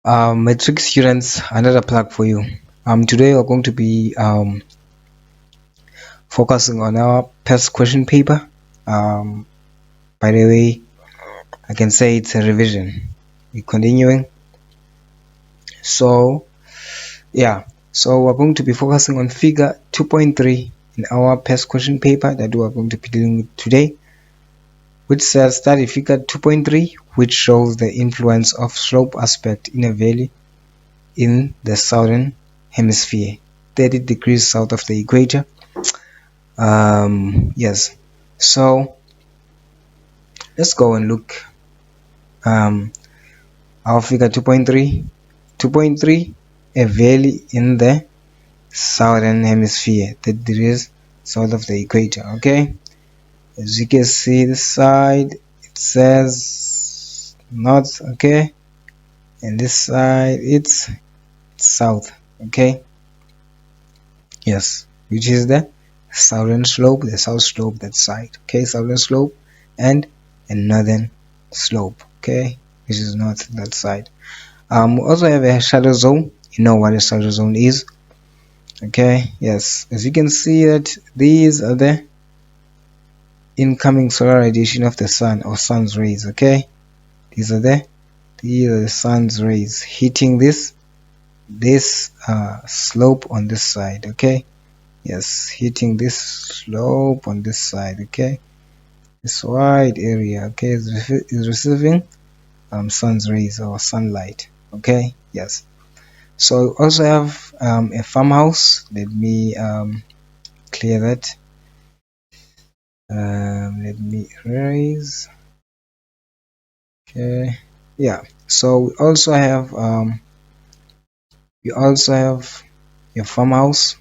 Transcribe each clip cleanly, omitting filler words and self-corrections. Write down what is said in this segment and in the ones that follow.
Matric students, another plug for you. Today we're going to be focusing on our past question paper. By the way, I can say it's a revision. We're continuing. So yeah, so we're going to be focusing on figure 2.3 in our past question paper that we're going to be dealing with today, which says study figure 2.3, which shows the influence of slope aspect in a valley in the southern hemisphere, 30 degrees south of the equator. Yes, so let's go and look. Our figure 2.3, a valley in the southern hemisphere, 30 degrees south of the equator. Okay, as you can see this side, it says north. Okay, and this side it's south. Okay, yes, which is the southern slope, the south slope, that side. Okay, southern slope and a northern slope. Okay, which is north, that side. We also have a shadow zone. You know what a shadow zone is. Okay, yes, as you can see that these are the incoming solar radiation of the sun, or sun's rays. Okay, these are the sun's rays hitting this slope on this side. Okay, yes, hitting this slope on this side. Okay, this wide area. Okay, is receiving sun's rays or sunlight. Okay, yes. So we also have a farmhouse. Let me clear that. Let me erase. Okay, yeah. So we also have your farmhouse.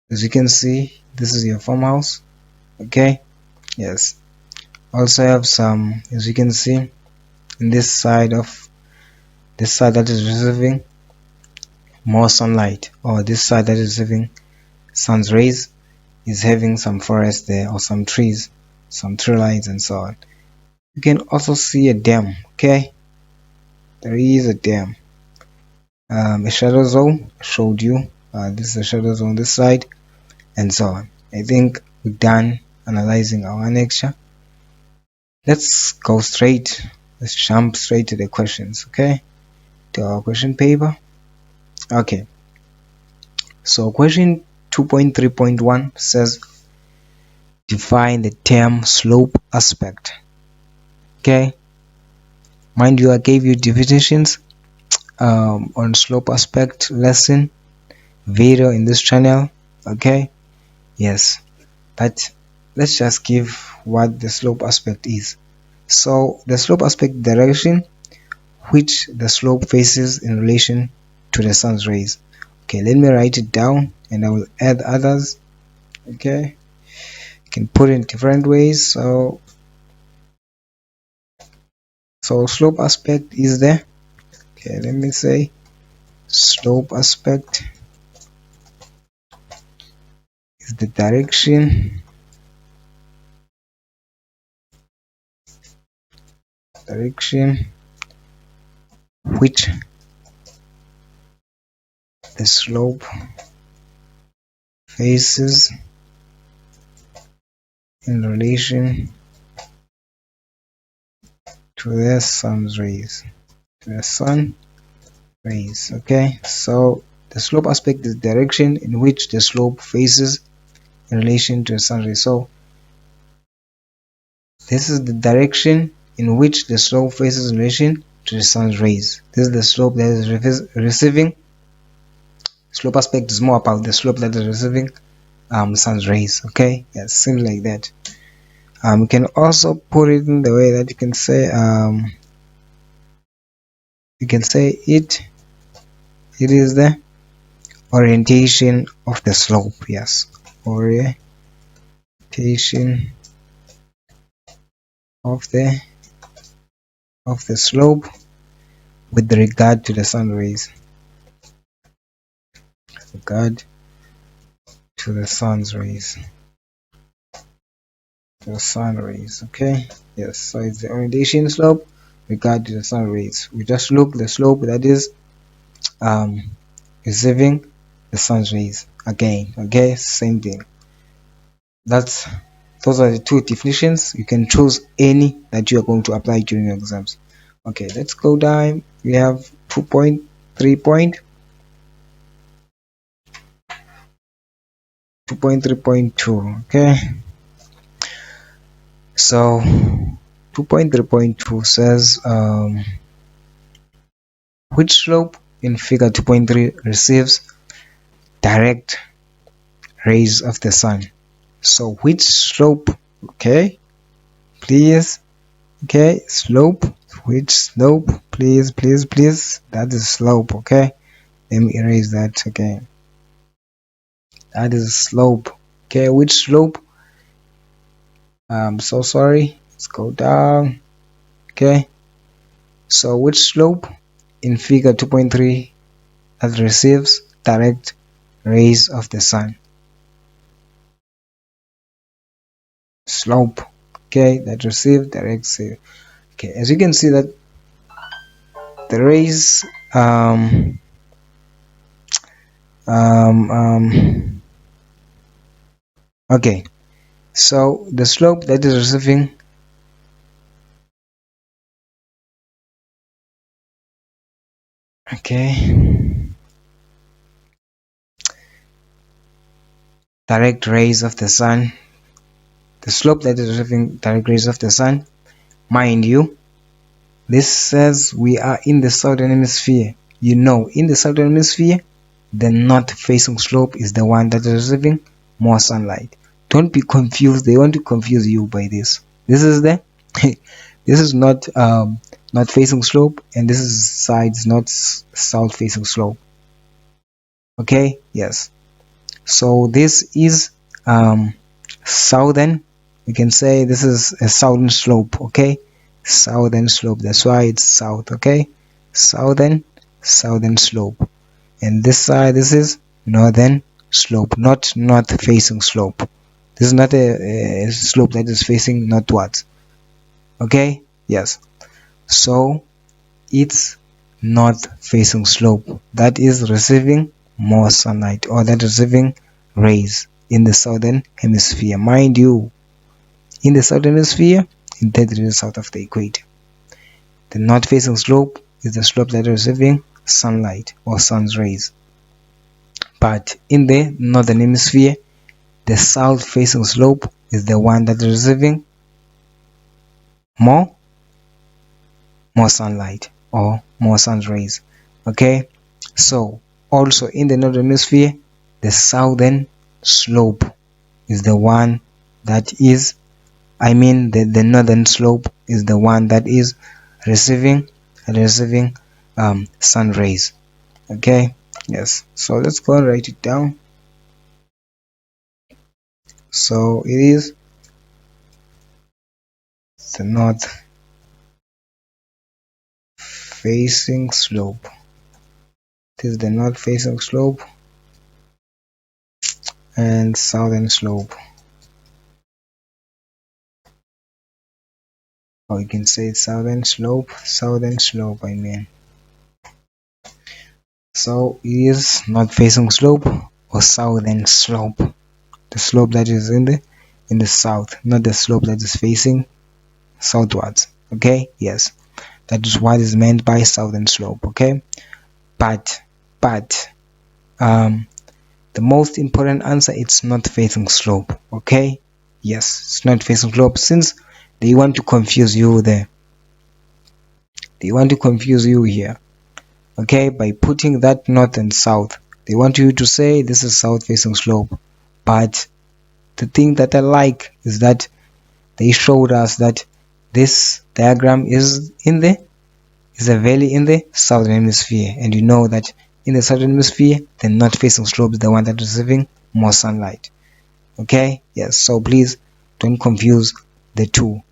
As you can see, this is your farmhouse. Okay, yes. Also have some, as you can see, in this side that is receiving more sunlight, or this side that is receiving sun's rays, is having some forest there, or some trees, some tree lines and so on. You can also see a dam. Okay, there is a dam. A shadow zone showed you. This is a shadow zone this side, and so on. I think we're done analyzing our annexure. Let's go straight. Let's jump straight to the questions. Okay, to our question paper. Okay, so question 2.3.1 says define the term slope aspect. Okay, mind you, I gave you definitions on slope aspect lesson video in this channel. Okay, yes, but let's just give what the slope aspect is. So the slope aspect direction which the slope faces in relation to the sun's rays. Okay, let me write it down and I will add others. Okay, you can put it in different ways. So slope aspect is the, okay, let me say slope aspect is the direction which the slope faces in relation to the sun's rays, Okay, so the slope aspect is the direction in which the slope faces in relation to the sun's rays. So this is the direction in which the slope faces in relation to the sun's rays. This is the slope that is receiving. Slope aspect is more about the slope that is receiving sun's rays. Okay, yeah, it seems like that. You can also put it in the way that you can say it is the orientation of the slope. Yes, orientation of the slope with regard to the sun rays. Regard to the sun's rays. Okay, yes, so it's the orientation slope regard to the sun rays. We just look the slope that is um, receiving the sun's rays again. Okay, same thing. That's those are the two definitions. You can choose any that you are going to apply during your exams. Okay, let's go down. We have 2.3 point 2.3.2. Okay, so 2.3.2 says which slope in figure 2.3 receives direct rays of the sun. So which slope? Okay, please. Okay, slope. Which slope? Please, please, please. That is slope. Okay, let me erase that again. That is slope. Okay, which slope? I'm so sorry. Let's go down. Okay, so which slope in figure 2.3 that receives direct rays of the sun? Slope. Okay, that receives direct rays. Okay, as you can see that the rays okay, so the slope that is receiving direct rays of the sun, the slope that is receiving direct rays of the sun, mind you, this says we are in the southern hemisphere. You know, in the southern hemisphere, the north facing slope is the one that is receiving more sunlight. Don't be confused. They want to confuse you by this. This is the this is not north facing slope, and this is sides not south facing slope. Okay, yes. So this is southern. You can say this is a southern slope. Okay, southern slope. That's why it's south. Okay, southern slope. And this side, this is northern slope, not north facing slope. This is not a slope that is facing northwards. Okay, yes. So it's north facing slope that is receiving more sunlight, or that is receiving rays in the southern hemisphere. Mind you, in the southern hemisphere, in 30 degrees south of the equator, the north facing slope is the slope that is receiving sunlight or sun's rays. But in the northern hemisphere, the south facing slope is the one that is receiving more sunlight or more sun's rays. Okay, so also in the northern hemisphere, the southern slope is the one that is, the northern slope is the one that is receiving sun rays. Okay, yes. So let's go and write it down. So it is the north facing slope. This is the north facing slope and southern slope, or you can say southern slope, I mean. So it is north facing slope or southern slope, the slope that is in the south, not the slope that is facing southwards. Okay, yes, that is what is meant by southern slope. Okay, but the most important answer, it's not facing slope. Okay, yes, it's not facing slope, since they want to confuse you there. They want to confuse you here. Okay, by putting that north and south, they want you to say this is south facing slope. But the thing that I like is that they showed us that this diagram is a valley in the southern hemisphere, and you know that in the southern hemisphere, the north facing slope is the one that is receiving more sunlight. Okay, yes, so please don't confuse the two,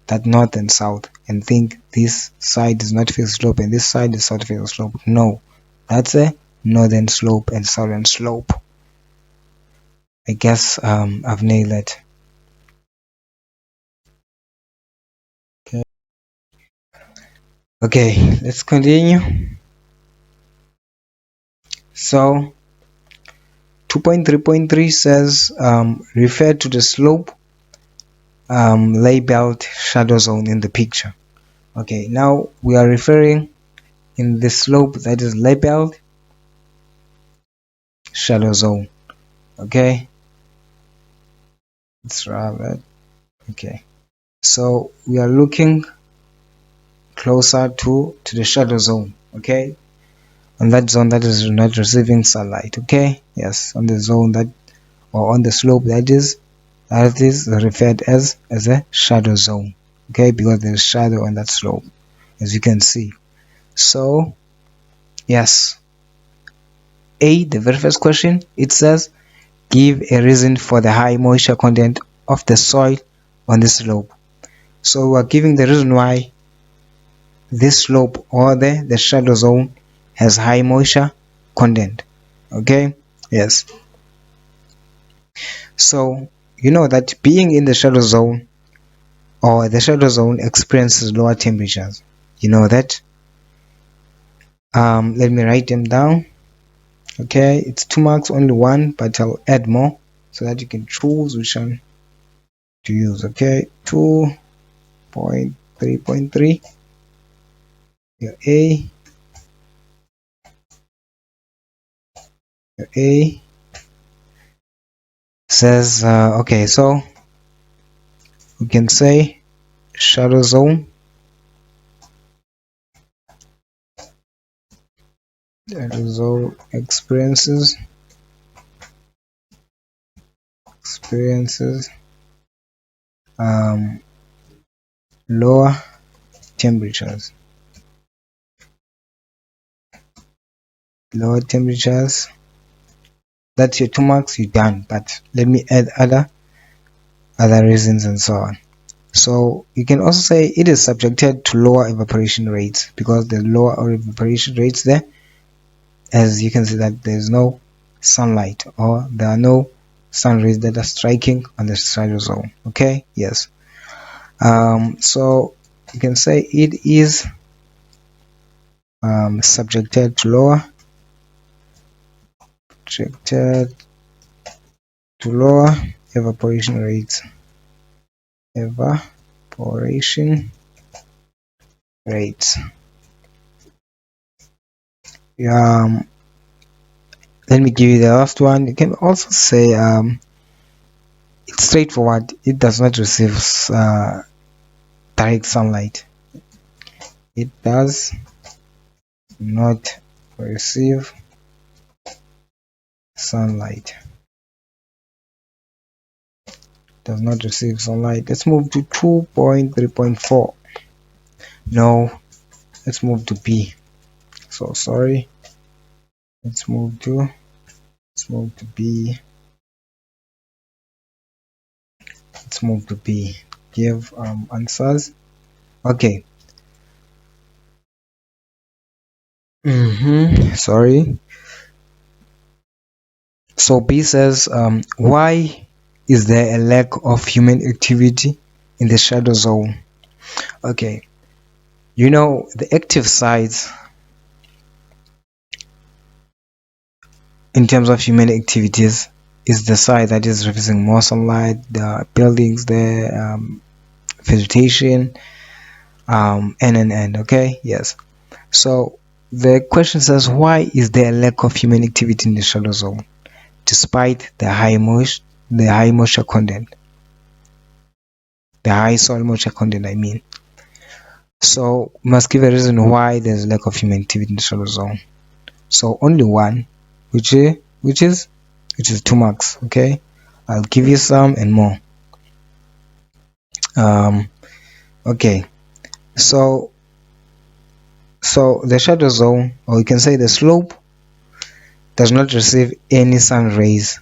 that north and south, and think this side is not facing slope and this side is south facing slope. No, that's a northern slope and southern slope. I guess I've nailed it. Okay, Okay, let's continue. So 2.3.3 says refer to the slope labeled shadow zone in the picture. Okay, now we are referring in the slope that is labeled shadow zone. Okay, let's wrap it. Okay, so we are looking closer to the shadow zone. Okay, on that zone that is not receiving sunlight. Okay, yes, on the zone that, or on the slope that is referred as a shadow zone. Okay, because there is shadow on that slope, as you can see. So yes, the very first question, it says give a reason for the high moisture content of the soil on the slope. So we're giving the reason why this slope or the shadow zone has high moisture content. Okay, yes. So you know that being in the shadow zone, or the shadow zone, experiences lower temperatures. You know that. Let me write them down. Okay, it's 2 marks, only one, but I'll add more so that you can choose which one to use. Okay, 2.3.3, your A says okay, so we can say shadow zone experiences um lower temperatures. That's your 2 marks, you're done. But let me add other reasons and so on. So you can also say it is subjected to lower evaporation rates, because the lower evaporation rates there, as you can see that there is no sunlight, or there are no sun rays that are striking on the shadow zone. Okay, yes. So you can say it is subjected to lower evaporation rates. Evaporation rates. Um, let me give you the last one. You can also say it's straightforward. It does not receive direct sunlight. It does not receive sunlight. Does not receive sunlight. Let's move to 2.3.4. No, let's move to B. So sorry. Let's move to B. Let's move to B. Give answers. Okay. Sorry. So B says, why is there a lack of human activity in the shadow zone? Okay, you know the active sites in terms of human activities is the side that is receiving more sunlight, the buildings there, vegetation, and. Okay, yes. So the question says, why is there a lack of human activity in the shadow zone despite the high moisture content, the high soil moisture content, I mean. So we must give a reason why there's lack of human activity in the shadow zone. So only one, which is 2 marks. Okay, I'll give you some and more. Okay, so the shadow zone, or you can say the slope, does not receive any sun rays,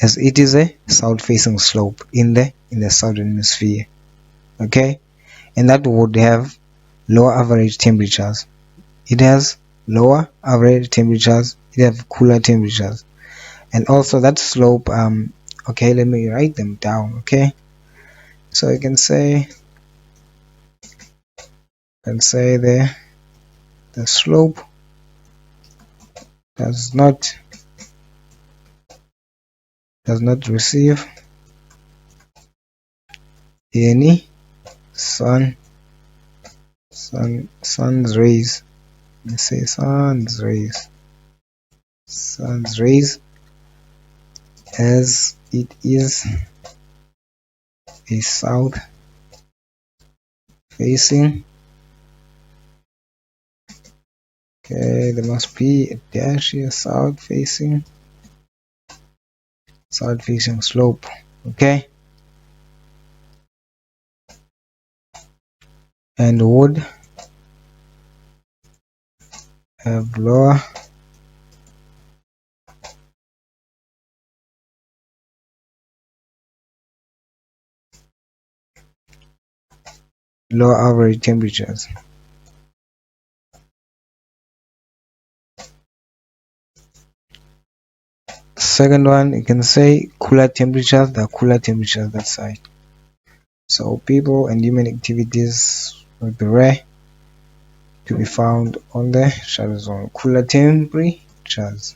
as it is a south facing slope in the southern hemisphere. Okay, and that would have lower average temperatures. It has lower average temperatures, it has cooler temperatures, and also that slope, okay, let me write them down. Okay, so you can say there the slope does not receive any sun's rays. Let's say sun's rays, as it is a south facing. Okay, there must be a dash here, south facing slope. Okay, and would have lower average temperatures. Second one, you can say cooler temperatures. The cooler temperatures that side. So people and human activities will be rare to be found on the shadow zone. Cooler temperatures.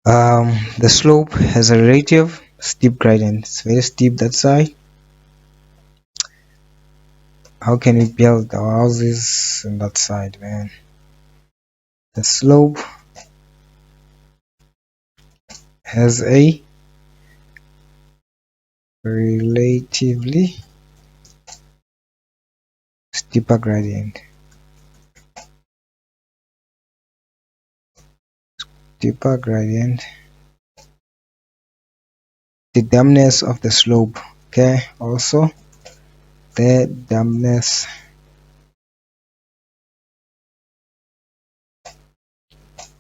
The slope has a relative steep gradient. It's very steep that side. How can we build our houses on that side, man? The slope has a relatively steeper gradient. The dampness of the slope. Okay, also the dampness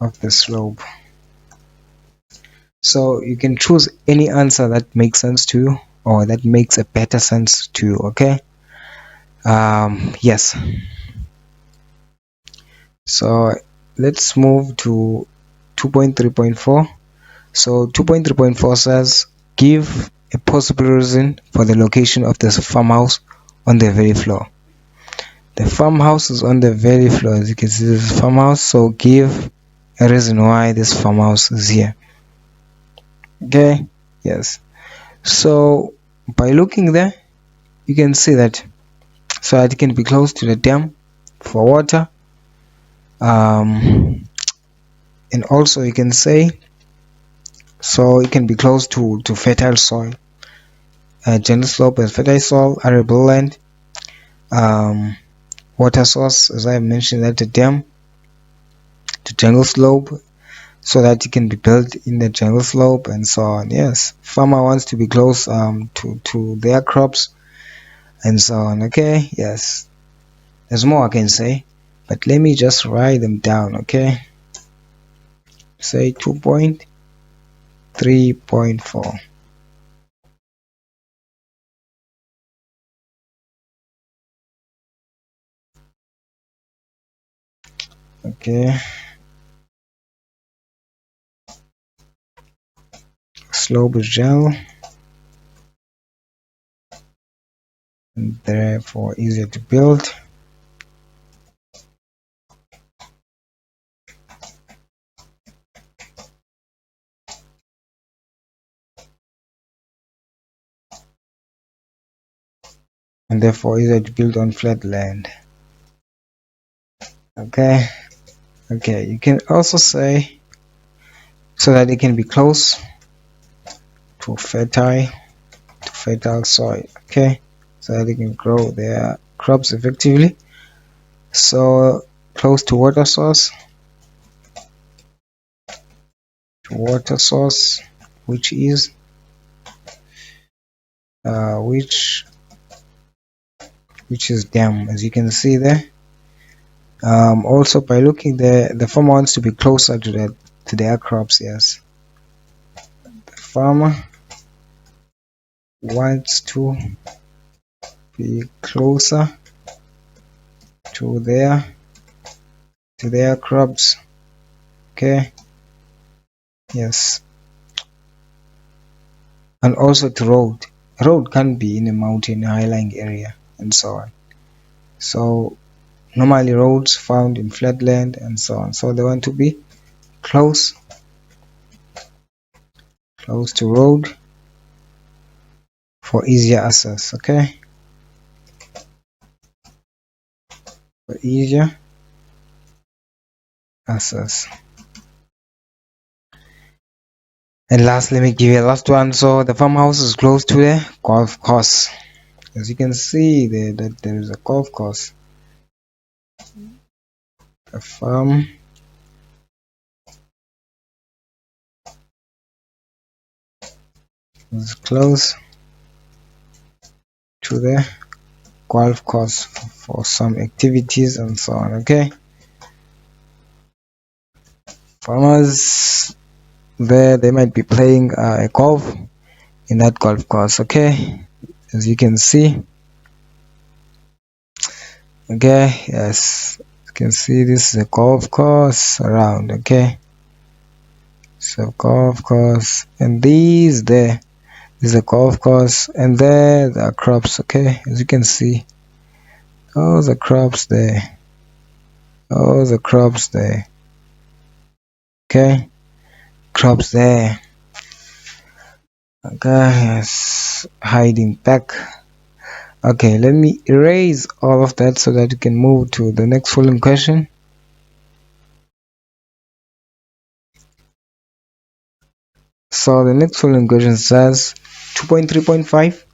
of the slope. So you can choose any answer that makes sense to you, or that makes a better sense to you. Okay. Yes. So let's move to 2.3.4. So 2.3.4 says give a possible reason for the location of this farmhouse on the very floor. The farmhouse is on the very floor, as you can see. This is farmhouse, so give a reason why this farmhouse is here. Okay, yes. So by looking there, you can see that so it can be close to the dam for water, and also you can say so it can be close to fertile soil, gentle slope as fertile soil, arable land, water source, as I mentioned, at the dam, to jungle slope, so that it can be built in the jungle slope, and so on. Yes, farmer wants to be close to their crops, and so on. Okay, yes, there's more I can say, but let me just write them down. Okay, say 2.3.4. Okay, slope is gentle and therefore easier to build. And therefore easier to build on flat land. Okay, you can also say so that it can be close to fertile soil. Okay, so that they can grow their crops effectively. So close to water source, which is which is dam, as you can see there. Also by looking there, the farmer wants to be closer to their crops. Yes, the farmer wants to be closer to their crops. Okay, yes, and also to road. Road can be in a mountain, high-lying area, and so on. So normally roads found in flatland and so on. So they want to be close to road for easier access. Okay, for easier access. And last, let me give you the last one. So the farmhouse is close to the golf course. As you can see there, that there is a golf course. The farm is close to the golf course for some activities and so on. Okay, farmers there, they might be playing a golf in that golf course. Okay, as you can see. Okay, yes, you can see this is a golf course around. Okay, so golf course, and these there, this is a golf course, and there are crops. Okay, as you can see, those are crops there, those are crops there. Okay, crops there. Okay, yes, hiding back. Okay, let me erase all of that so that you can move to the next following question. So the next following question says 2.3.5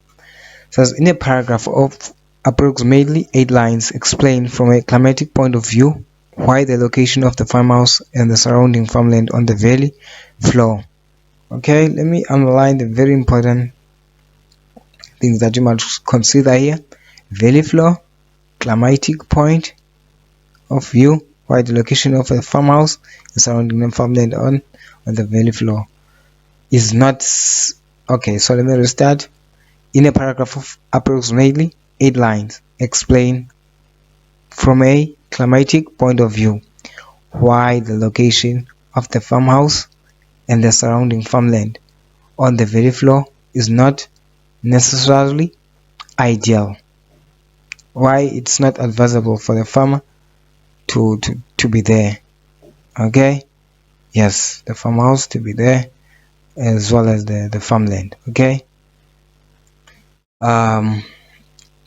says, in a paragraph of approximately 8 lines, explain from a climatic point of view why the location of the farmhouse and the surrounding farmland on the valley floor. Okay, let me underline the very important things that you must consider here. Valley floor, climatic point of view, why the location of a farmhouse and surrounding farmland on the valley floor is not. Okay, so let me restart. In a paragraph of approximately 8 lines, explain from a climatic point of view why the location of the farmhouse and the surrounding farmland on the valley floor is not necessarily ideal. Why it's not advisable for the farmer to be there. Okay, yes, the farmhouse to be there as well as the farmland. Okay,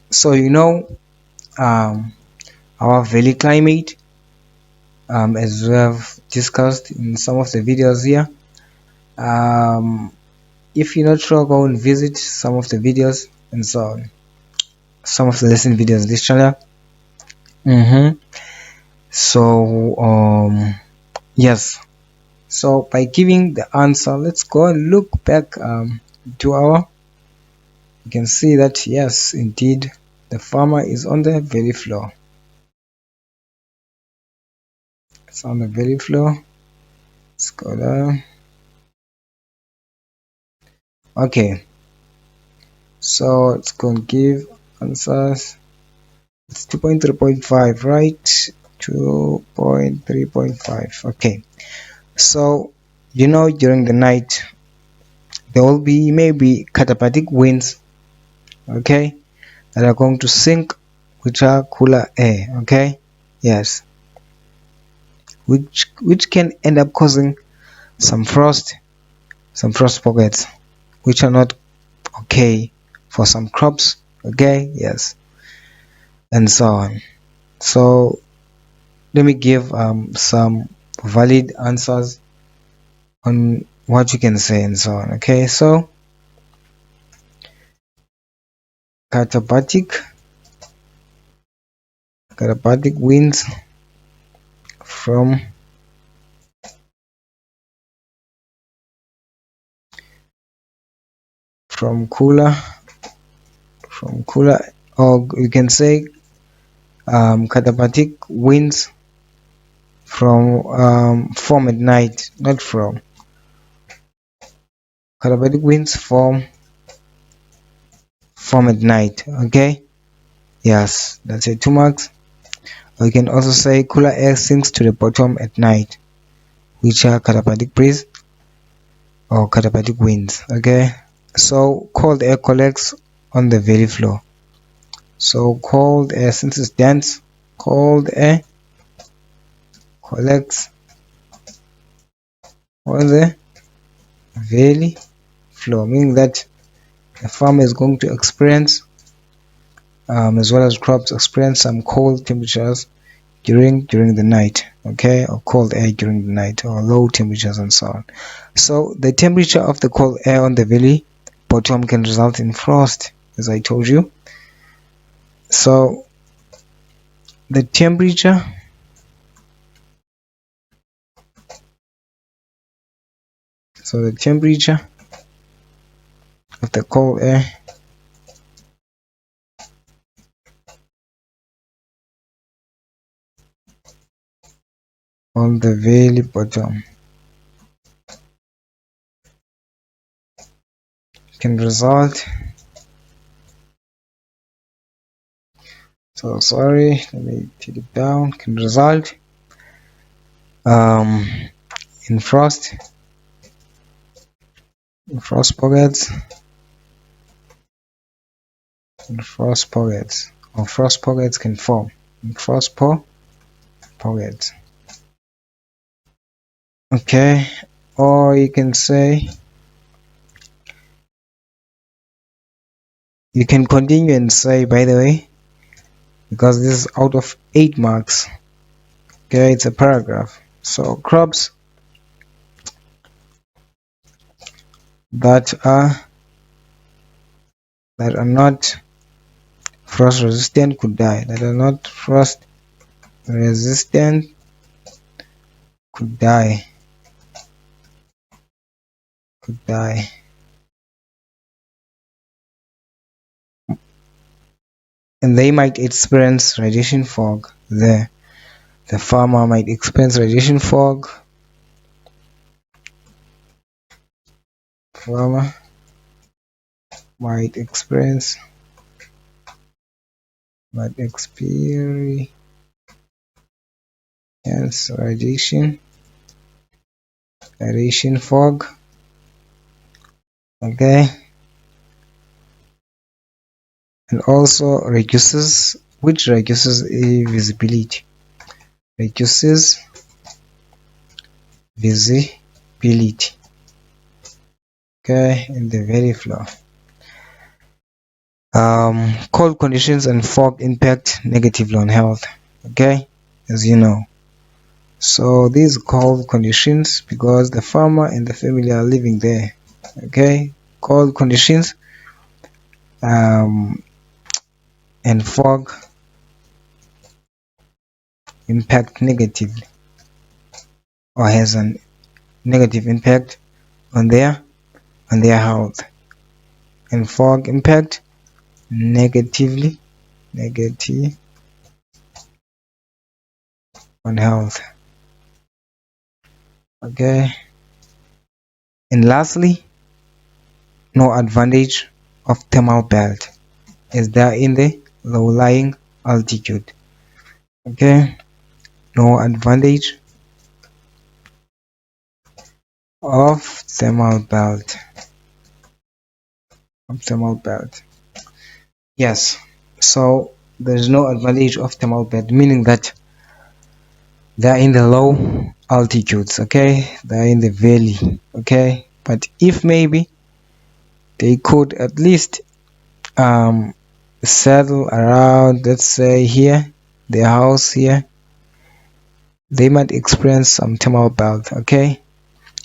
so our valley climate, as we have discussed in some of the videos here. If you're not sure, go and visit some of the videos and so on, some of the lesson videos on this channel. So yes, so by giving the answer, let's go and look back to our, you can see that yes, indeed the farmer is on the valley floor. It's on the valley floor. Let's go down. Okay, so it's going to give answers. It's 2.3.5, right? 2.3.5. Okay, so during the night there will be maybe katabatic winds, okay, that are going to sink, which are cooler air. Okay, yes, which can end up causing some frost pockets, which are not okay for some crops. Okay, yes, and so on. So let me give some valid answers on what you can say and so on. Okay, so katabatic winds from cooler, or you can say katabatic winds from form at night, not from katabatic winds form at night. Okay, yes, that's it, 2 marks. Or you can also say cooler air sinks to the bottom at night, which are katabatic breeze or katabatic winds. Okay, so cold air collects on the valley floor. So cold air, since it's dense, cold air collects on the valley floor, meaning that the farmer is going to experience, as well as crops experience some cold temperatures during the night, okay, or cold air during the night, or low temperatures and so on. So the temperature of the cold air on the valley bottom can result in frost, as I told you. So the temperature the temperature of the cold air on the valley bottom can result, so sorry, let me take it down, can result um in frost pockets, or frost pockets can form in pockets, okay. Or you can say, you can continue and say, by the way, because this is out of 8 marks, okay, it's a paragraph. So crops that are not frost resistant could die, that are not frost resistant could die, and they might experience radiation fog. The farmer might experience radiation fog. Farmer might experience radiation fog, okay, and also reduces visibility, reduces visibility, okay, in the valley floor. Cold conditions and fog impact negatively on health, okay, as you know. So these cold conditions, because the farmer and the family are living there, okay, cold conditions and fog impact negatively, or has a negative impact on their health, and fog impact negative on health, okay. And lastly, no advantage of thermal belt is there in the low-lying altitude, okay. No advantage of thermal belt, yes. So there's no advantage of thermal belt, meaning that they're in the low altitudes, okay, they're in the valley, okay. But if maybe they could at least settle around, let's say here, their house here, they might experience some thermal belt, okay,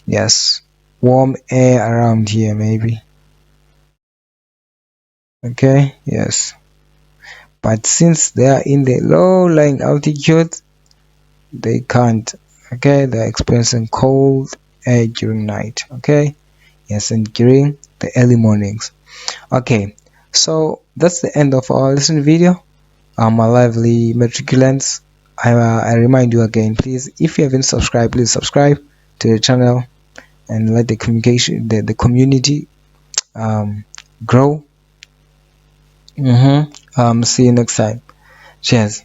yes, warm air around here maybe, okay, yes. But since they are in the low lying altitude, they can't, okay, they're experiencing cold air during night, okay, yes, and during the early mornings, okay. So that's the end of our lesson video, my lively matriculants. I remind you again, please, if you haven't subscribed, please subscribe to the channel and let the community grow. See you next time. Cheers.